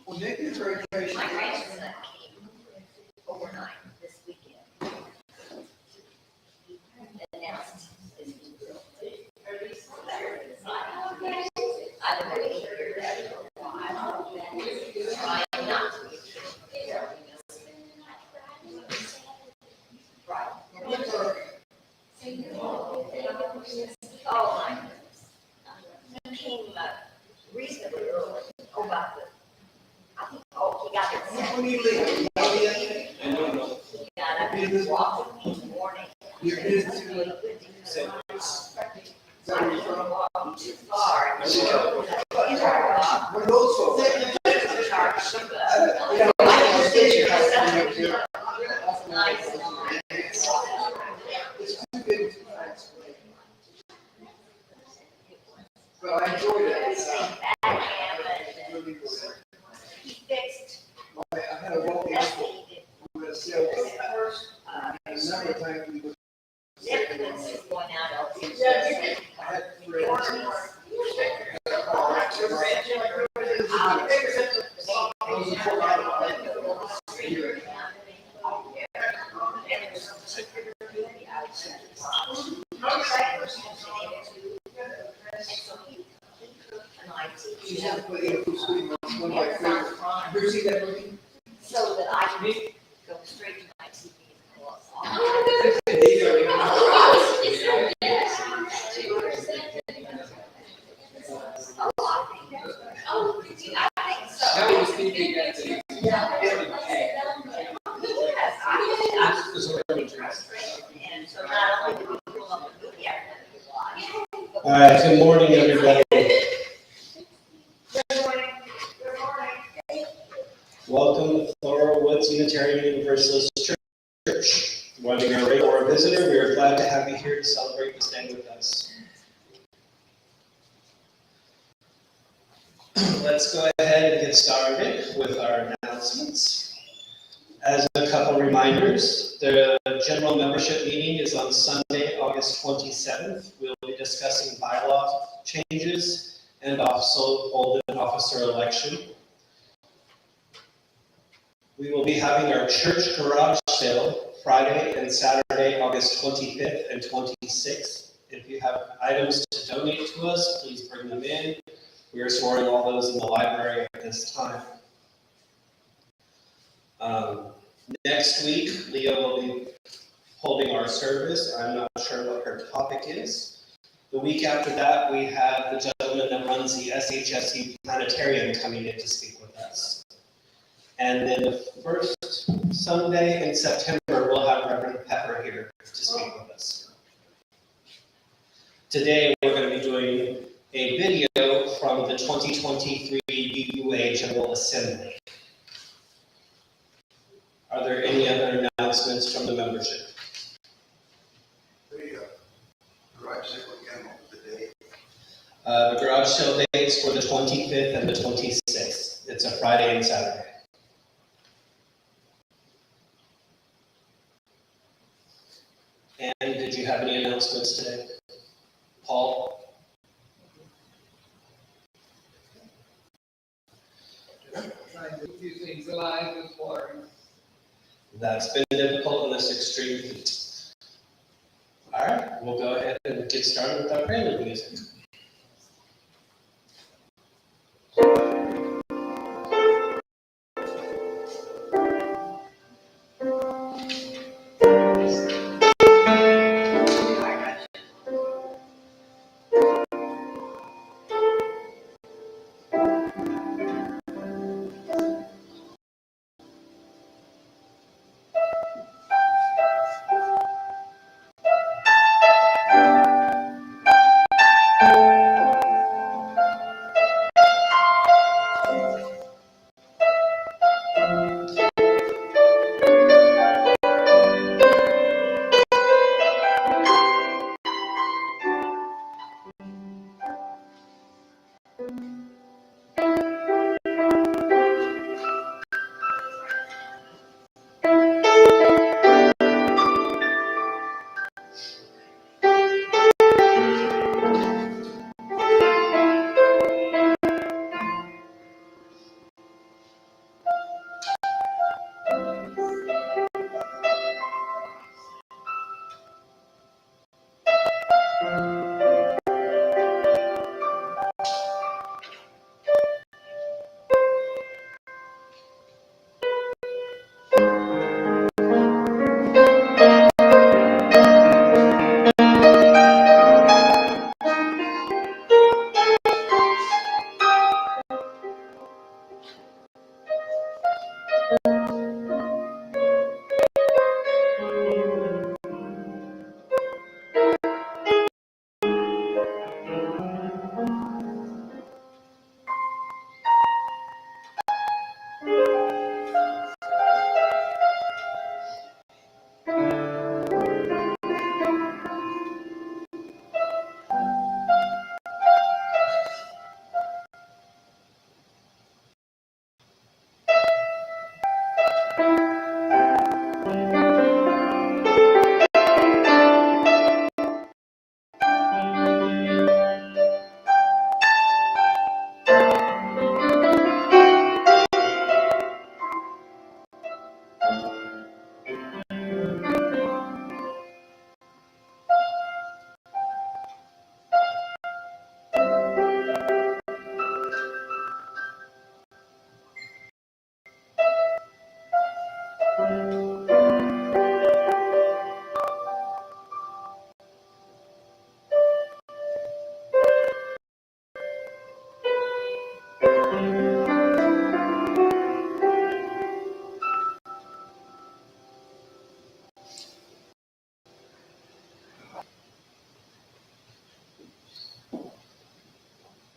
Well, Nick is very patient. My grandson came overnight this weekend. Announced his I don't know if you hear that for a while. Trying not to be right. Oh my goodness. He came reasonably early. Oh, about the he got it. When you leave, He got up and walked in the morning. you're busy. Really good to Say, So I didn't want to walk too far. One of those folks. Nice and all. It's too big, too fast. But I enjoyed it. Bad habit. He fixed I had a walk-in everything he did. with a sales. First, A number of times we would. evidence is going out. I had friends. She's had to put in a food screen on one of my favorites. Have you ever seen that movie? So that I can go straight to my TV and pull up. I think so. That was thinking that too. Yes, I and so not only do we pull up a movie, I can watch. All right, good morning, everybody. Welcome to Thorough Woods Unitarian Universalist Church. Whether you're a regular or a visitor, we are glad to have you here to celebrate this day with us. Let's go ahead and get started with our announcements. As a couple reminders, the general membership meeting is on Sunday, August 27th. We'll be discussing bylaw changes and also hold an officer election. We will be having our church garage sale Friday and Saturday, August 25th and 26th. If you have items to donate to us, please bring them in. We are storing all those in the library at this time. Next week, Leah will be holding our service. I'm not sure what her topic is. The week after that, we have the gentleman that runs the SHSU Planetarium coming in to speak with us. And then the first Sunday in September, we'll have Reverend Pepper here to speak with us. Today, we're going to be doing a video from the 2023 BUA General Assembly. Are there any other announcements from the membership? The garage sale again, what was the date? The garage sale dates for the 25th and the 26th. It's a Friday and Saturday. And did you have any announcements today? Paul? Trying to keep things alive this morning. That's been difficult in this extreme heat. All right, we'll go ahead and get started with our prelude music.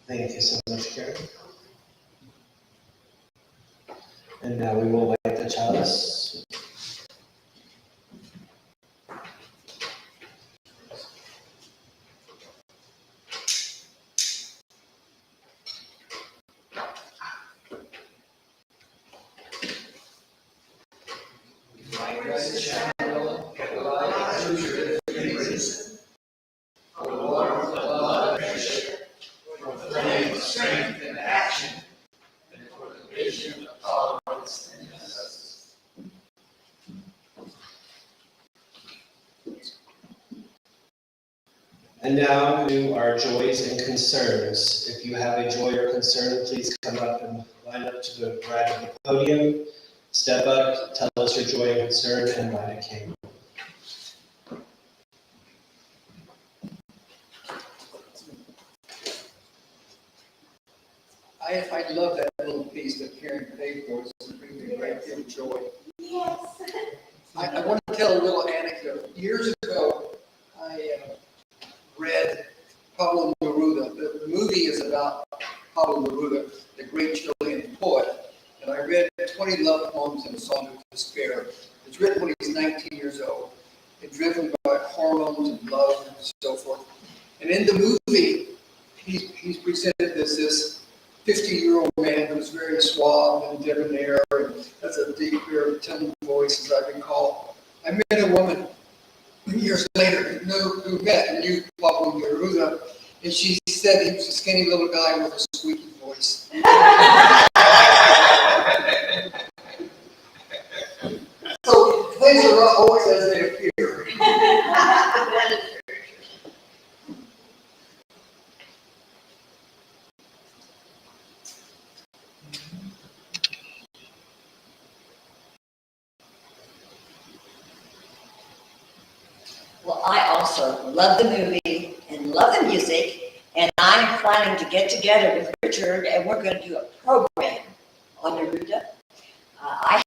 Thank you so much, Karen. And now we will light the chalice. Strength and action, and for the vision of tolerance and justice. And now to our joys and concerns. If you have a joy or concern, please come up and line up to the right of the podium. Step up, tell us your joy and concern, and light a candle. I love that little piece that Karen paid for us to bring me a great deal of joy. Yes. I want to tell a little anecdote. Years ago, I read Pablo Neruda. The movie is about Pablo Neruda, the great Chilean poet. And I read 20 love poems and a song of despair. It's written when he's 19 years old and driven by hormones and love and so forth. And in the movie, he's presented as this 50-year-old man who's very suave and debonair and has a deep, very tender voice, as I recall. I met a woman years later who met and knew Pablo Neruda, and she said he was a skinny little guy with a squeaky voice. So things are not always as they appear. Well, I also love the movie and love the music, and I'm planning to get together with Richard, and we're going to do a program on Neruda. I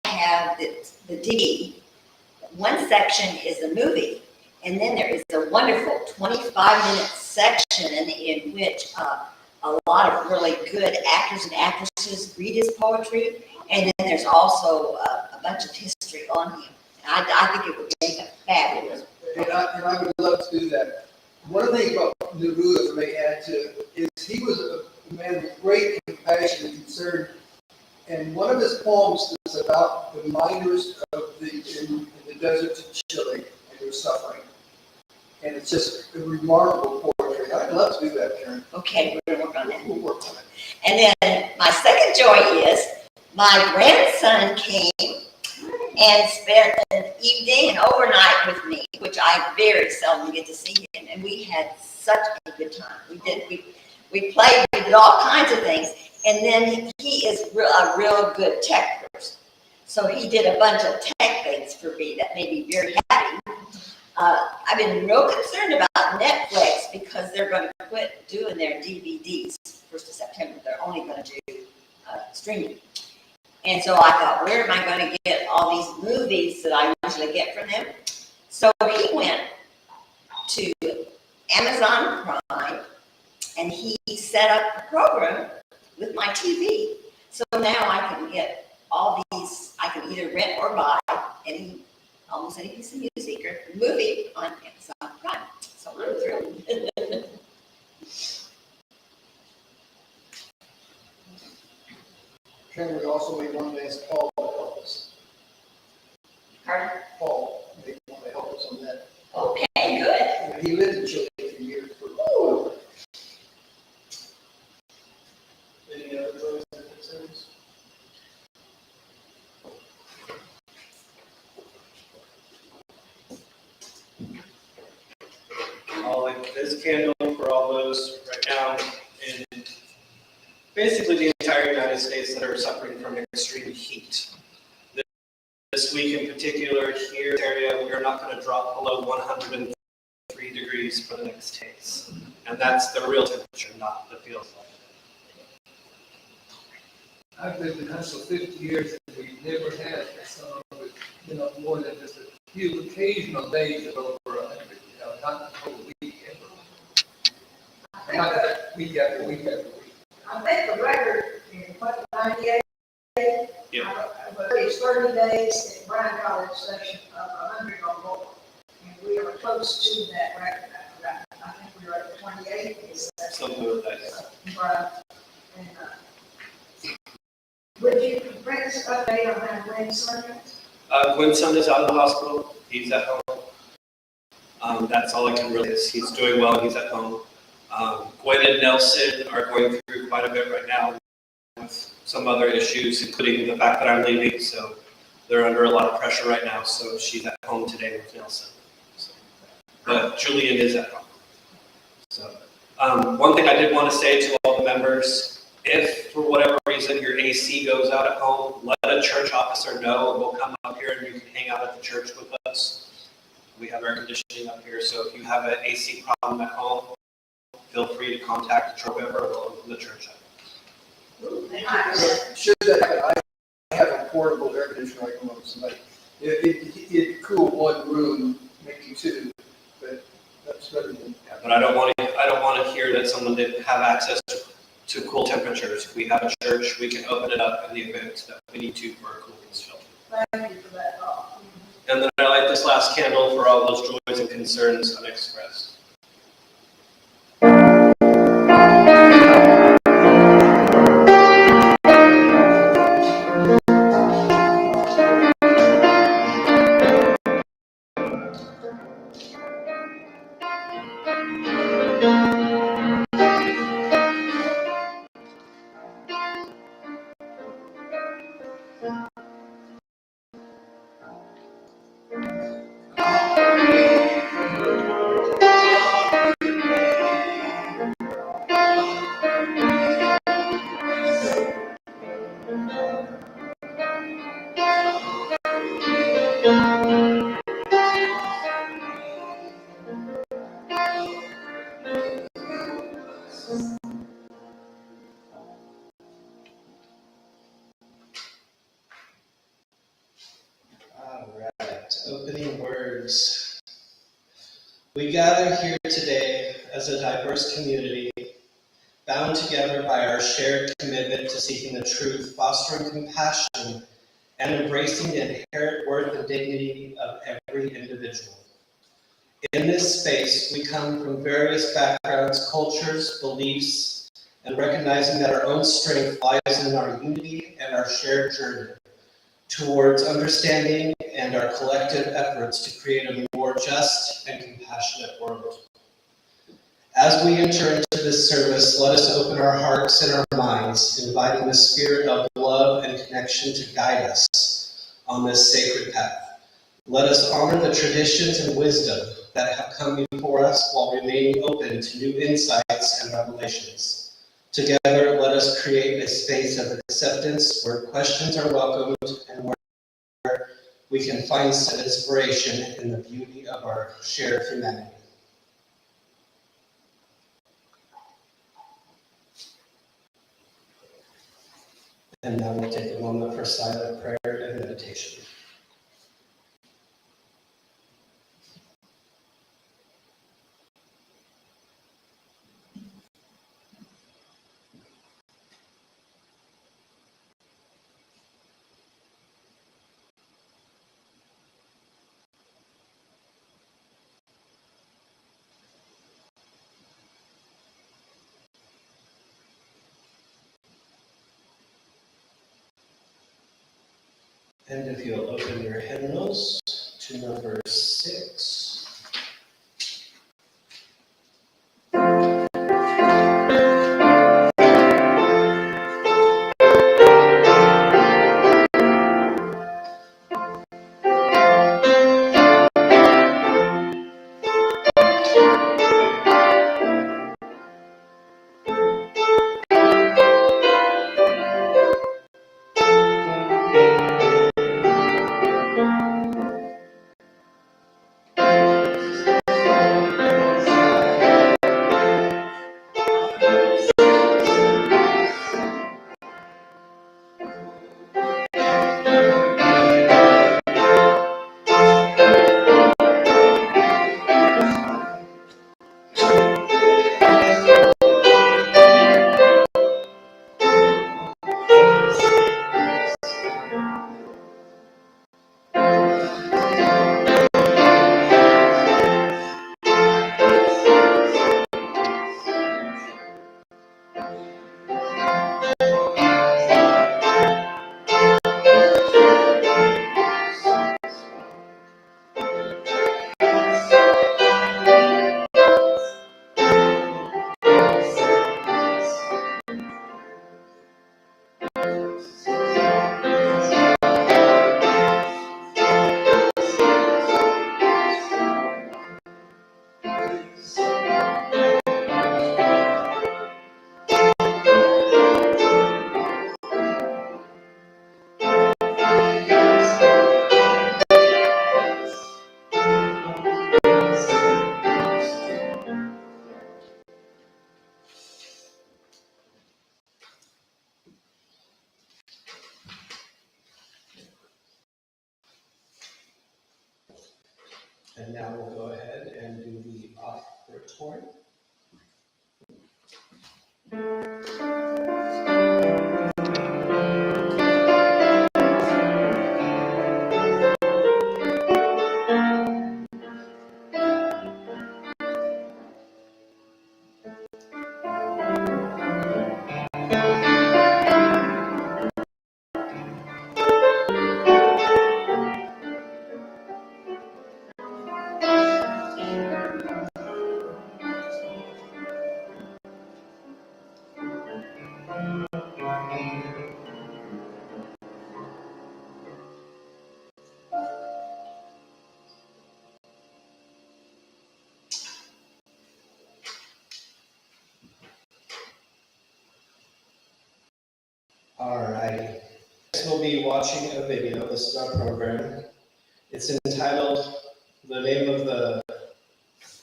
have the D. One section is the movie, and then there is a wonderful 25-minute section in which a lot of really good actors and actresses read his poetry, and then there's also a bunch of history on him. I think it would make a fabulous. And I would love to do that. One of the things about Neruda, I may add to, is he was a man with great compassion and concern. And one of his poems is about the miners in the deserts of Chile and their suffering. And it's just a remarkable poetry. I'd love to do that, Karen. Okay, we're going to work on that. We'll work on it. And then my second joy is my grandson came and spent an evening and overnight with me, which I very seldom get to see him. And we had such a good time. We played, we did all kinds of things. And then he is a real good tech person. So he did a bunch of tech things for me that made me very happy. I've been real concerned about Netflix because they're going to quit doing their DVDs 1st of September. They're only going to do streaming. And so I thought, where am I going to get all these movies that I usually get from them? So he went to Amazon Prime and he set up a program with my TV. So now I can get all these, I can either rent or buy almost any piece of music or movie on Amazon Prime. So I'm thrilled. Karen, we also made one last call to help us. Pardon? Paul may want to help us on that. Okay, good. He lived in Chile for years. Ooh. Any other joys and concerns? I'll light this candle for all those right now in basically the entire United States that are suffering from extreme heat. This week in particular, here in this area, we are not going to drop below 103 degrees for the next days. And that's the real temperature, not the feels like. I've lived in Huntsville 50 years and we've never had a summer with, more than just a few occasional days of over 100, not the whole week ever. week after week after week. I think the record in what, 98? Yeah. But it's 30 days at Bryan College session of 100 or more. And we are close to that record. I think we were at 28 days. Something with that. Right. And, would you bring us an update on that Gwen Sundays? Quinn's son is out of the hospital. He's at home. That's all I can really say. He's doing well. He's at home. Gwen and Nelson are going through quite a bit right now with some other issues, including the fact that I'm leaving. So they're under a lot of pressure right now. So she's at home today with Nelson. So, but Julian is at home. So one thing I did want to say to all the members, if for whatever reason your AC goes out at home, let a church officer know, and we'll come up here and you can hang out at the church with us. We have air conditioning up here, so if you have an AC problem at home, feel free to contact the church member or we'll open the church up. Should that happen, I have a portable air conditioner I can run somebody. It cool one room, maybe two, but that's better than. But I don't want to hear that someone didn't have access to cool temperatures. We have a church, we can open it up in the event that we need to for a cooling shelter. Thank you for that thought. And then I light this last candle for all those joys and concerns unexpressed. All right, opening words. We gather here today as a diverse community, bound together by our shared commitment to seeking the truth, fostering compassion, and embracing the inherent worth and dignity of every individual. In this space, we come from various backgrounds, cultures, beliefs, and recognizing that our own strength lies in our unity and our shared journey towards understanding and our collective efforts to create a more just and compassionate world. As we enter into this service, let us open our hearts and our minds, inviting the spirit of love and connection to guide us on this sacred path. Let us honor the traditions and wisdom that have come before us while remaining open to new insights and revelations. Together, let us create a space of acceptance where questions are welcomed and where we can find some inspiration in the beauty of our shared humanity. And now we'll take a moment for silent prayer and meditation. And if you'll open your hymnals to number 6. And now we'll go ahead and do the offertory. Alrighty. Next we'll be watching a video. This is our program. It's entitled, the name of the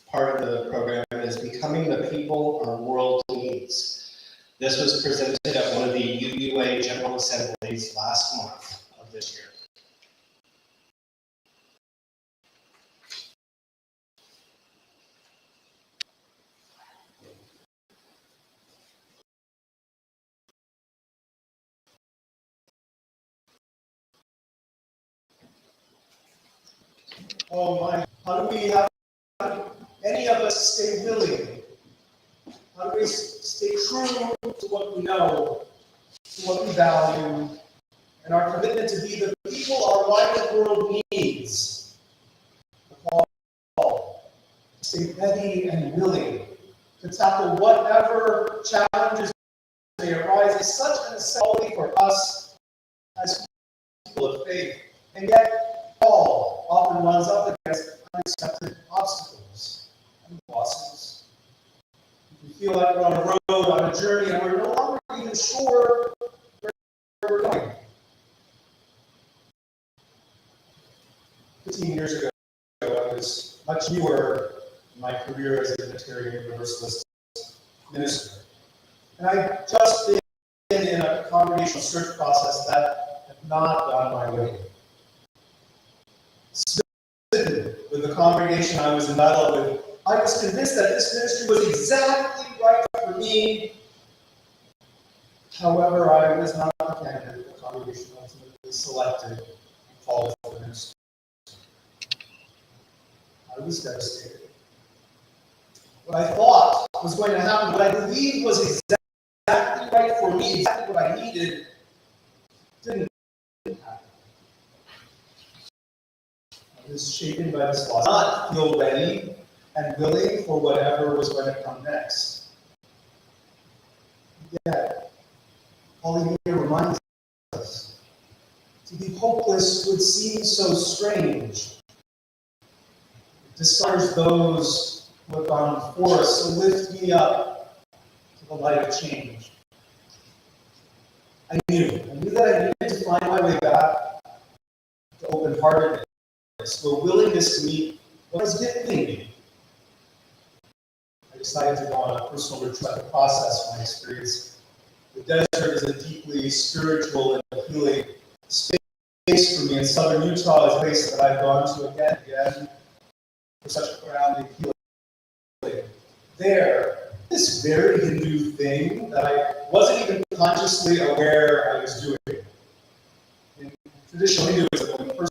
part of the program is Becoming the People Our World Needs. This was presented at one of the UUA General Assemblies last month of this year. Oh my, how do we have any of us stay willing? How do we stay true to what we know, to what we value, and our commitment to be the people our wider world needs? The call to stay ready and willing to tackle whatever challenges may arise is such a necessity for us as people of faith. And yet, Paul often runs up against unaccepted obstacles and losses. We feel like we're on a road, on a journey, and we're no longer even sure where we're going. 15 years ago, I was much newer in my career as a Unitarian Universalist minister. And I just been in a congregational search process that had not gone my way. With the congregation I was in battle with, I was convinced that this ministry was exactly right for me. However, I was not the candidate the congregation ultimately selected and called for the ministry. I was devastated. What I thought was going to happen, what I believed was exactly right for me, exactly what I needed, didn't happen. I was shaken by this loss. Not feel ready and willing for whatever was going to come next. Yet, Pauline here reminds us, to be hopeless would seem so strange. It discovers those who have gone before us, so lift me up to the light of change. I knew that I needed to find my way back to open-heartedness, to a willingness to meet what was giving me. I decided to go on a personal retreat to process my experience. The desert is a deeply spiritual and appealing space for me, and southern Utah is a place that I've gone to again and again for such grounding healing. There, this very Hindu thing that I wasn't even consciously aware I was doing. In traditional Hinduism, when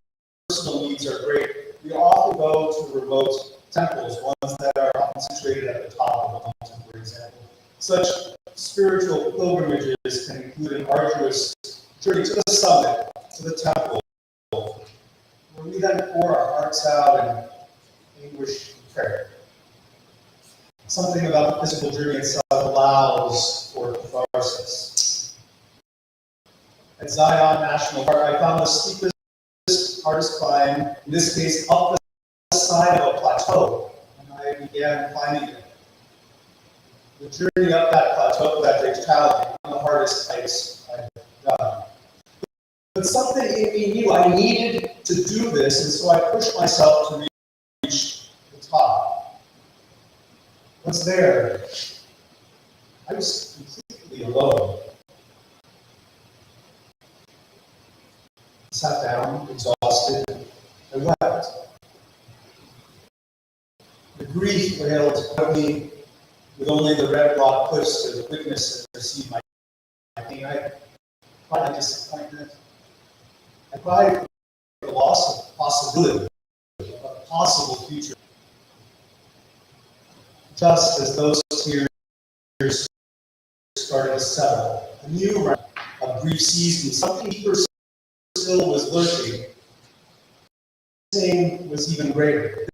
personal needs are great, we often go to remote temples, ones that are often situated at the top of a mountain, for example. Such spiritual pilgrimages can include an arduous journey to the summit, to the temple, where we then pour our hearts out in anguish and prayer. Something about the physical journey itself allows for catharsis. At Zion National Park, I found the steepest, hardest climb, in this case, up the side of a plateau, and I began climbing it. The journey up that plateau that day is challenging, one of the hardest hikes I've done. But something in me knew I needed to do this, and so I pushed myself to reach the top. What's there? I was completely alone. I sat down, exhausted, and wept. wailed, "Put me with only the red rock cliffs to witness and receive my pain." I cried disappointment. I cried the loss of possibility, of a possible future. Just as those tears started to settle, a new round of grief seized me. Something deeper still was lurking. The pain was even greater.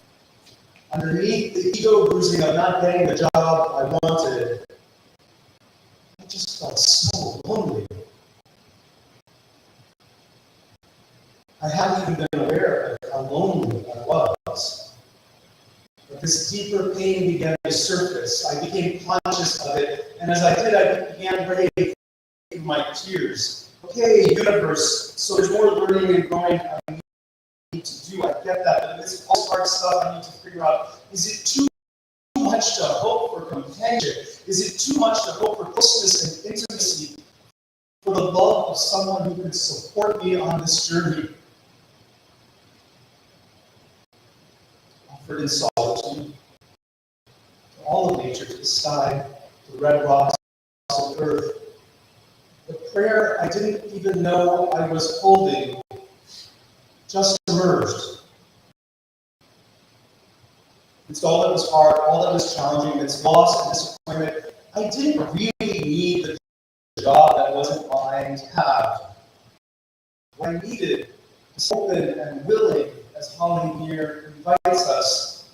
Underneath the ego bruising of not getting the job I wanted, I just felt so lonely. I hadn't even been aware of how lonely I was. But this deeper pain began to surface. I became conscious of it, and as I did, I began praying through my tears. Okay, universe, so there's more learning and growing I need to do. I get that, but this all hard stuff I need to figure out. Is it too much to hope for companionship? Is it too much to hope for closeness and intimacy? For the love of someone who can support me on this journey? Offered in solitude, to all of nature, to the sky, to the red rocks of earth. The prayer I didn't even know I was holding just emerged. It's all that was hard, all that was challenging, it's loss and disappointment. I didn't really need the job that wasn't mine to have. What I needed was open and willing, as Holly here invites us,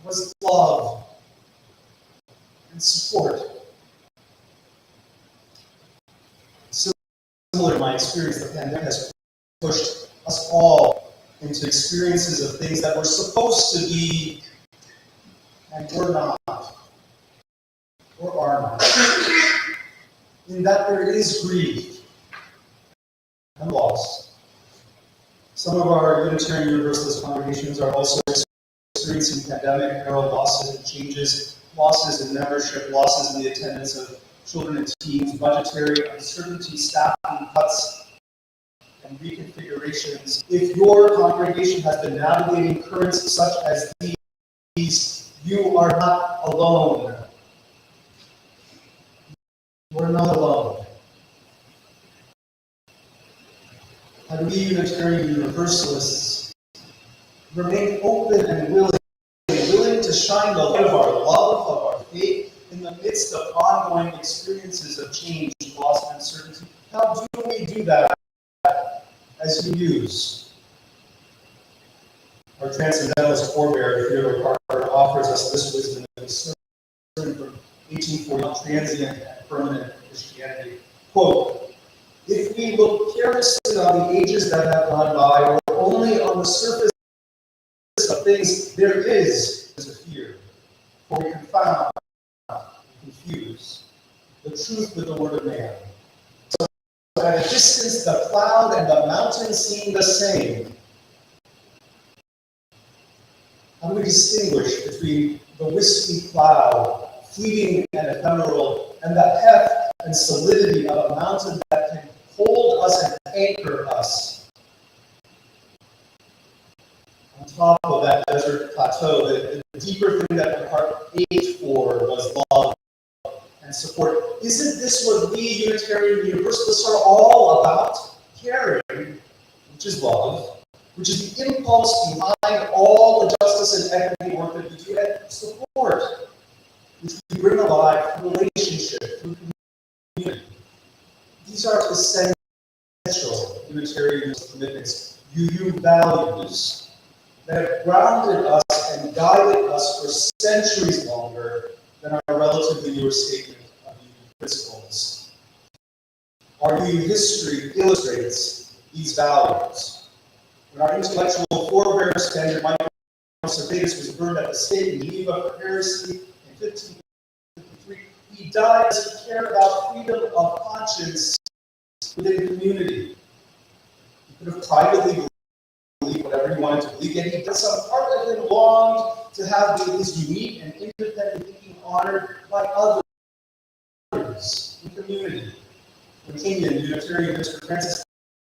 was love and support. Similar to my experience, the pandemic has pushed us all into experiences of things that were supposed to be and were not, or are not. In that there is grief and loss. Some of our Unitarian Universalist congregations are also experiencing pandemic herald losses and changes, losses in membership, losses in the attendance of children and teens, budgetary uncertainty, staffing cuts, and reconfigurations. If your congregation has been navigating currents such as these, you are not alone. You are not alone. And we Unitarian Universalists remain open and willing to shine the light of our love, of our faith, in the midst of ongoing experiences of change, loss, and uncertainty. How do we do that as you use? Our transcendentalist forebear, Theodore Parker, offers us this wisdom in his sermon from 1840, Transient and Permanent Christianity. Quote, "If we look carelessly on the ages that have gone by, or only on the surface of things, there is a fear, for we confound and confuse the truth with the word of man. So at a distance, the cloud and the mountain seem the same." How do we distinguish between the wispy cloud, fleeting and ephemeral, and the heft and solidity of a mountain that can hold us and anchor us? On top of that desert plateau, the deeper thing that my heart ached for was love and support. Isn't this what we Unitarian Universalists are all about? Caring, which is love, which is the impulse behind all the justice and equity work that we do, and support, which we bring alive through relationship, through community. These are essential Unitarian commitments, UU values, that have grounded us and guided us for centuries longer than our relatively newer statement of UU principles. Our UU history illustrates these values. When our intellectual forebear Spaniard Michael Cervantes was burned at the stake in Geneva for heresy in 1553, he died as he cared about freedom of conscience within community. He could have privately believed whatever he wanted to believe, yet he did some part of him longed to have his unique and independent thinking honored by others in community. When Kenyan Unitarian Mr. Francis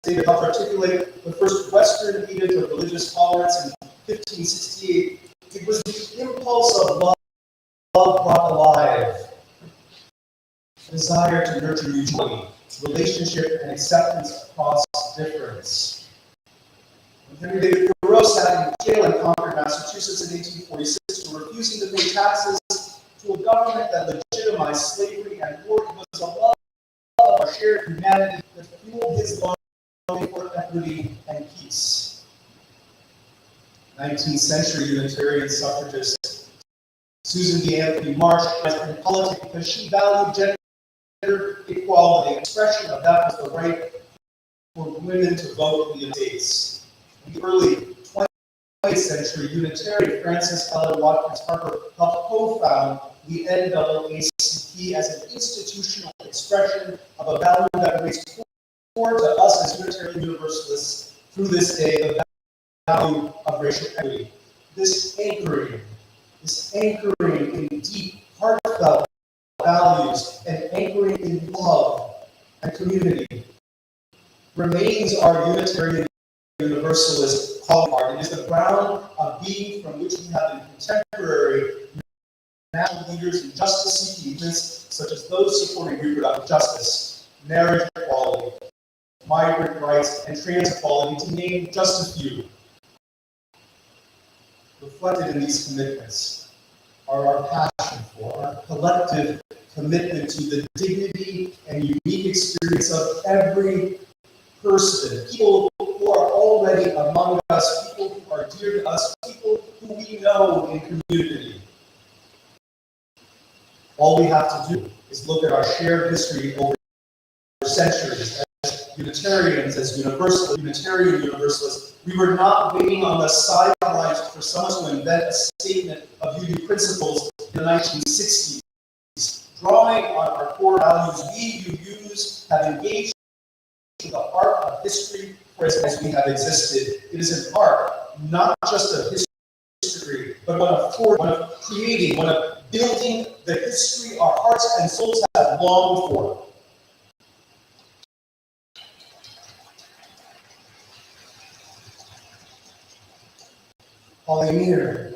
David helped articulate the first Western edict of religious tolerance in 1568. It was the impulse of love brought alive, a desire to nurture mutuality, relationship, and acceptance across difference. When Henry David Thoreau sat in jail in Concord, Massachusetts in 1846 for refusing to pay taxes to a government that legitimized slavery and war, it was a love of our shared humanity that fueled his longing for equity and peace. 19th century Unitarian suffragist Susan B. Anthony Marsh was in politics because she valued gender equality. Expression of that was the right for women to vote in the United States. In the early 20th century, Unitarian Francis Ellen Watkins Harper helped co-found the NAACP as an institutional expression of a value that remains core to us as Unitarian Universalists through this day, the value of racial equity. This anchoring in deep, heartfelt values and anchoring in love and community remains our Unitarian Universalist calling card. It is the ground of being from which we have been contemporary national leaders in justice-seeking movements, such as those supporting reproductive justice, marriage equality, migrant rights, and trans equality, to name just a few. Reflected in these commitments are our passion for, our collective commitment to the dignity and unique experience of every person, people who are already among us, people who are dear to us, people who we know in community. All we have to do is look at our shared history over centuries. As Unitarians, as Unitarian Universalists, we were not waiting on the sidelines for someone to invent a statement of unity principles in the 1960s. Drawing on our core values, we UUs have engaged in the heart of history for as we have existed. It is an art, not just of history, but one of creating, one of building the history our hearts and souls have longed for. Pauline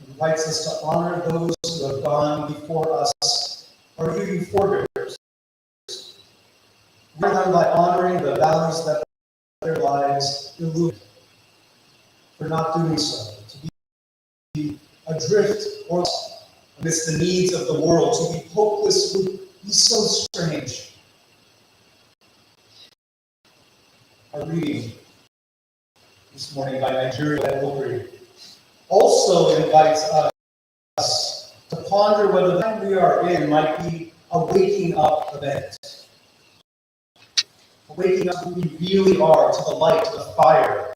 invites us to honor those who have gone before us, our UU forebears. We learn by honoring the values that their lives illuminate. For not doing so, to be adrift or lost amidst the needs of the world, to be hopeless would be so strange. Our reading this morning by Nigeria Wilbury also invites us to ponder whether the time we are in might be a waking up event. A waking up who we really are, to the light, to the fire,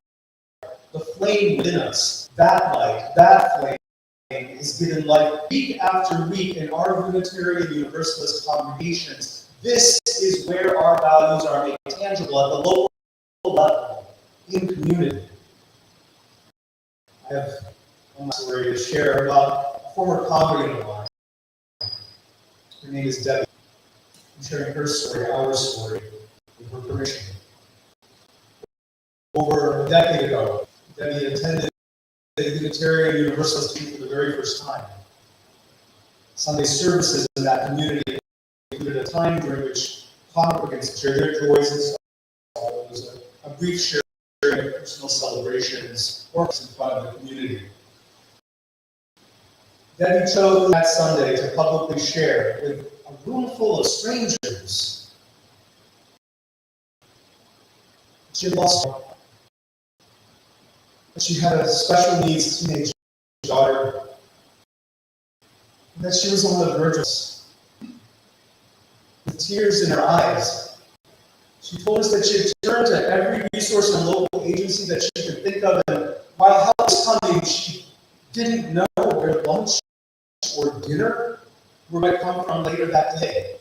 the flame within us. That light, that flame is given life week after week in our Unitarian Universalist congregations. This is where our values are made tangible at the local level, in community. I have one story to share about a former congregant of mine. Her name is Debbie. I'm sharing her story, our story, with her permission. Over a decade ago, Debbie attended the Unitarian Universalist Church for the very first time. Sunday services in that community included a time during which congregants shared their joys and sorrows, a brief sharing of personal celebrations, or in front of the community. Debbie chose that Sunday to publicly share with a room full of strangers. She had lost her, but she had a special needs teenage daughter, and that she was on the verge of, with tears in her eyes. She told us that she had turned to every resource and local agency that she could think of, and while help was coming, she didn't know where lunch or dinner might come from later that day.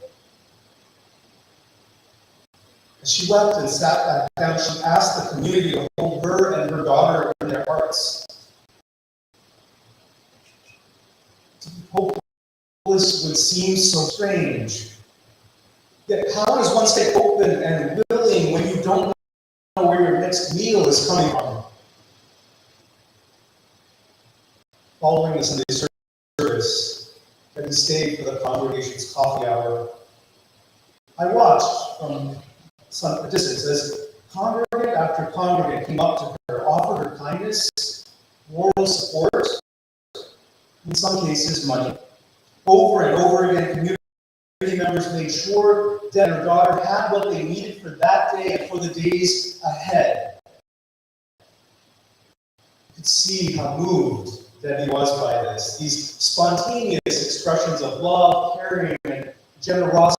As she wept and sat back down, she asked the community to hold her and her daughter in their hearts. To be hopeless would seem so strange. Yet how does one stay open and willing when you don't know where your next meal is coming from? Following the Sunday service, we stayed for the congregation's coffee hour, I watched from some distance as congregant after congregant came up to her, offered her kindness, moral support, in some cases money. Over and over again, community members made sure that her daughter had what they needed for that day and for the days ahead. You could see how moved Debbie was by this. These spontaneous expressions of love, caring, and generosity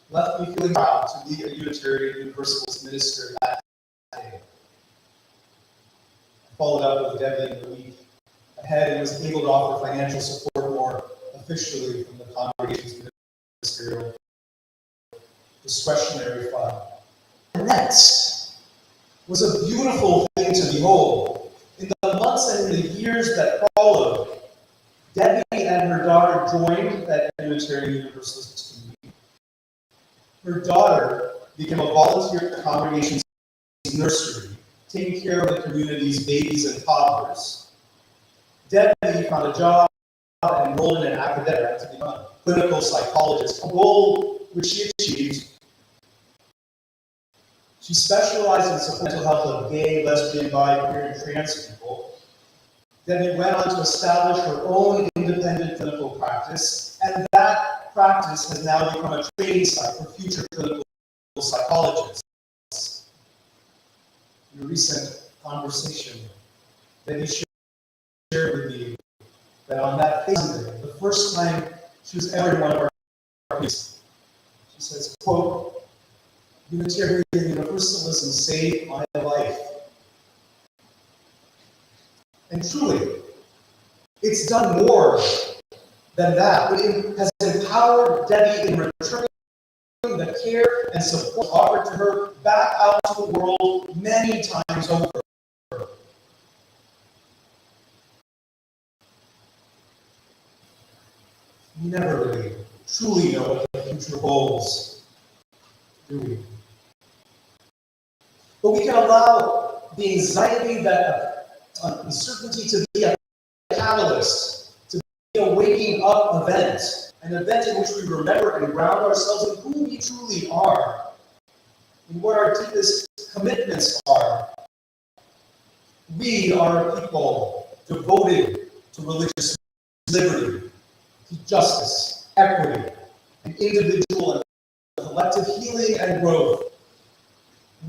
left me feeling proud to be a Unitarian Universalist minister that day. I followed up with Debbie in the week ahead and was able to offer financial support more officially from the congregation's ministerial discretionary fund. And next was a beautiful thing to behold. In the months and in the years that followed, Debbie and her daughter joined that Unitarian Universalist community. Her daughter became a volunteer at the congregation's nursery, taking care of the community's babies and toddlers. Debbie found a job and enrolled in an academic to become a clinical psychologist, a goal which she achieved. She specialized in support mental health of gay, lesbian, bi, queer, and trans people. Debbie went on to establish her own independent clinical practice, and that practice has now become a training site for future clinical psychologists. In a recent conversation, Debbie shared with me that on that Sunday, the first time she was ever in one of our meetings, she says, quote, "Unitarian Universalism saved my life." And truly, it's done more than that. It has empowered Debbie in returning the care and support offered to her back out to the world many times over. We never really truly know what the future holds, do we? But we can allow the anxiety, that uncertainty to be a catalyst, to be a waking up event, an event in which we remember and ground ourselves in who we truly are, and what our deepest commitments are. We are a people devoted to religious liberty, to justice, equity, and individual and collective healing and growth.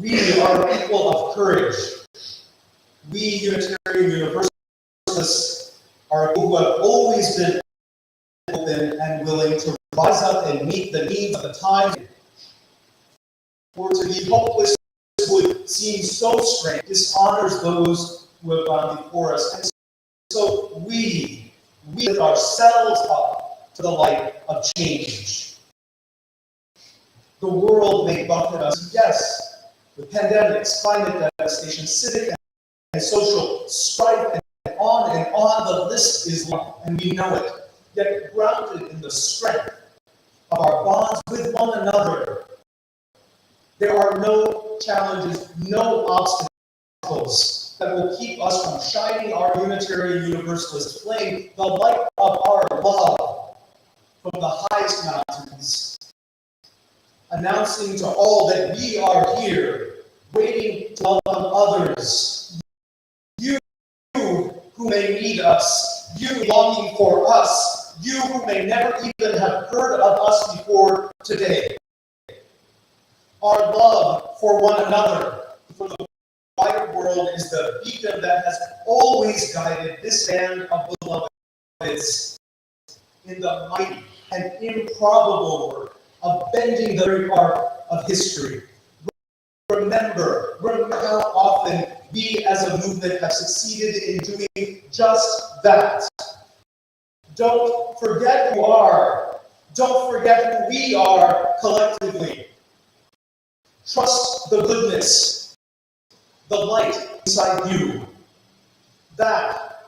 We are a people of courage. We Unitarian Universalists are people who have always been open and willing to rise up and meet the needs of the time. For to be hopeless would seem so strange, dishonors those who have gone before us. And so we lift ourselves up to the light of change. The world may buffet us, yes, with pandemics, climate devastation, civic and social strife, and on the list is long, and we know it. Yet grounded in the strength of our bonds with one another, there are no challenges, no obstacles that will keep us from shining our Unitarian Universalist flame, the light of our love, from the highest mountains, announcing to all that we are here, waiting to welcome others. You who may need us, you longing for us, you who may never even have heard of us before today. Our love for one another, for the wider world, is the beacon that has always guided this band of beloveds in the mighty and improbable work of bending the very arc of history. Remember how often we as a movement have succeeded in doing just that. Don't forget who you are. Don't forget who we are collectively. Trust the goodness, the light inside you. That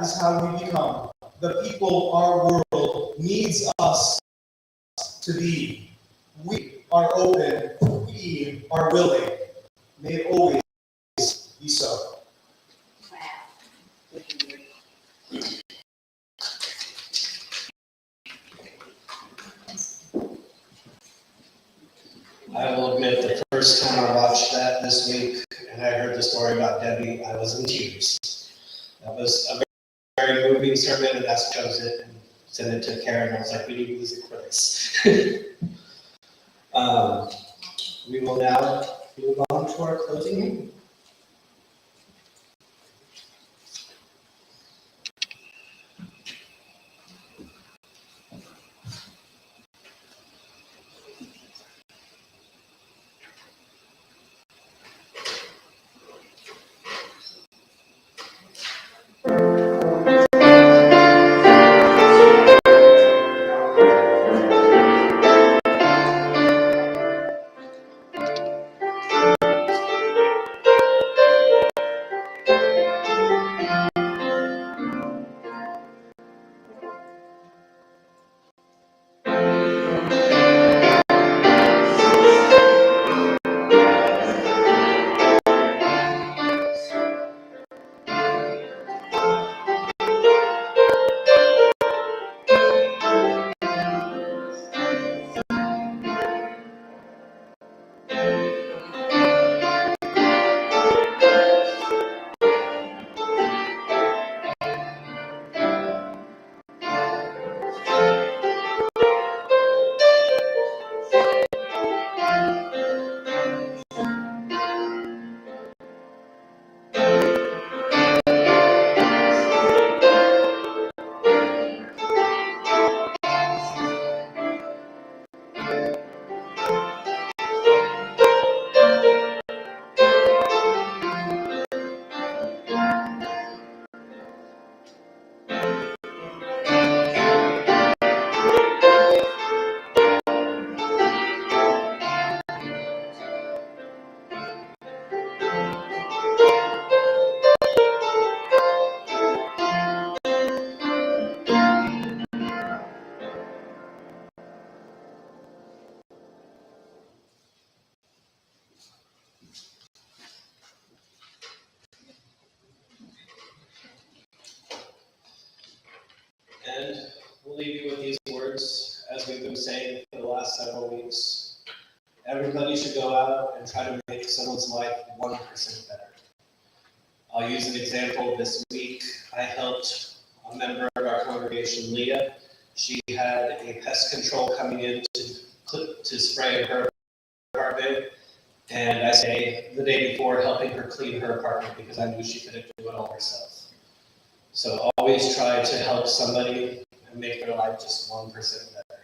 is how we become the people our world needs us to be. We are open, we are willing. May it always be so. Wow. I will admit, the first time I watched that this week, and I heard the story about Debbie, I was in tears. That was a very moving sermon, and I chose it and sent it to Karen. I was like, we need music for this. We will now move on to our closing hymn. And we'll leave you with these words, as we've been saying for the last several weeks. Everybody should go out and try to make someone's life 1% better. I'll use an example this week. I helped a member of our congregation, Leah. She had a pest control coming in to spray in her apartment. And I say the day before, helping her clean her apartment because I knew she couldn't do it all herself. So always try to help somebody and make their life just 1% better.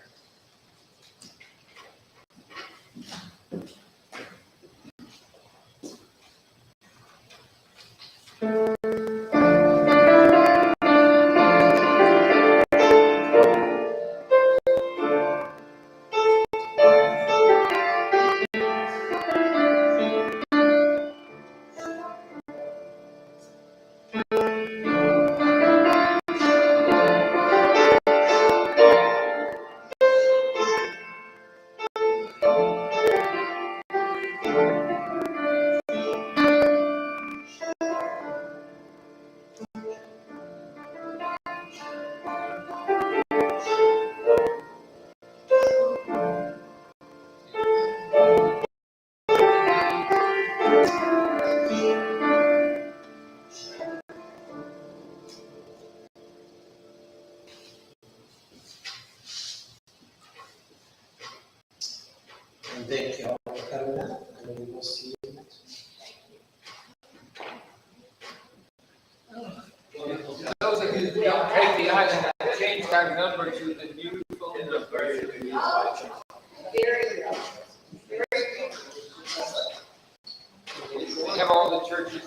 And thank you all for coming out, and we will see you next week. Those of you who don't take the item, I changed our number to the new phone number. Very good. Very good. We have all the churches